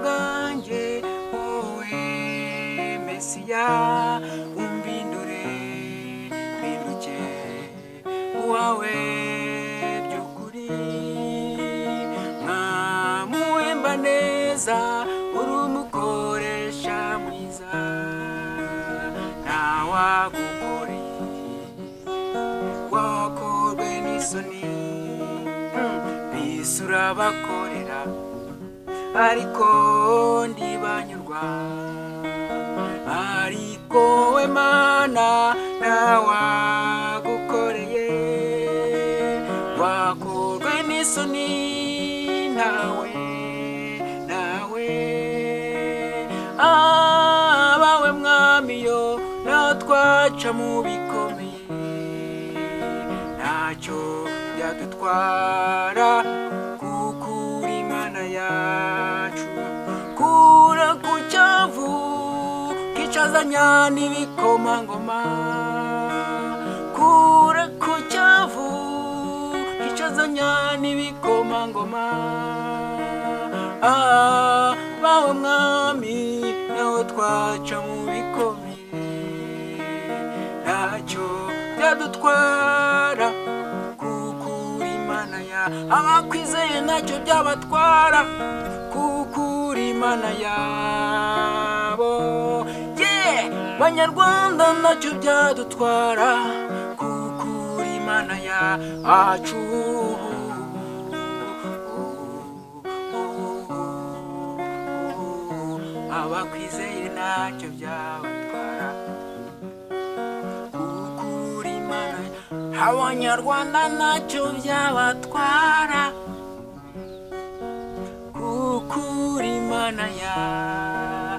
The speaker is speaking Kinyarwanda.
bwanjye wowe Mesiya umbindure mpinduke uwawe by'ukuri mwamuhemba neza uri umukoresha mwiza ntawagukoreye wakorwe n'isoni bisura bakorera ariko ndibanyurwa ariko we Mana ntawagukoreye wakorwe n'isoni nawe abawe mwami yo naho twaca mu bikomeye ntacyo byadutwara kuko uri Imana yacu kura ku cyavu kicazanya n'ibikomangoma kura ku cyavu kicazanya n'ibikomangoma bawe mwami naho twaca mu bikomeye ntacyo byadutwara kuko uri Imana ya abakwizeye ntacyo byabatwara kuko uri Imana yabo Banyarwanda ntacyo byadutwara kuko uri Imana yacu abakwizeye ntacyo byabatwara kuko uri Imana Abanyarwanda ntacyo byabatwara kuko uri Imana yacu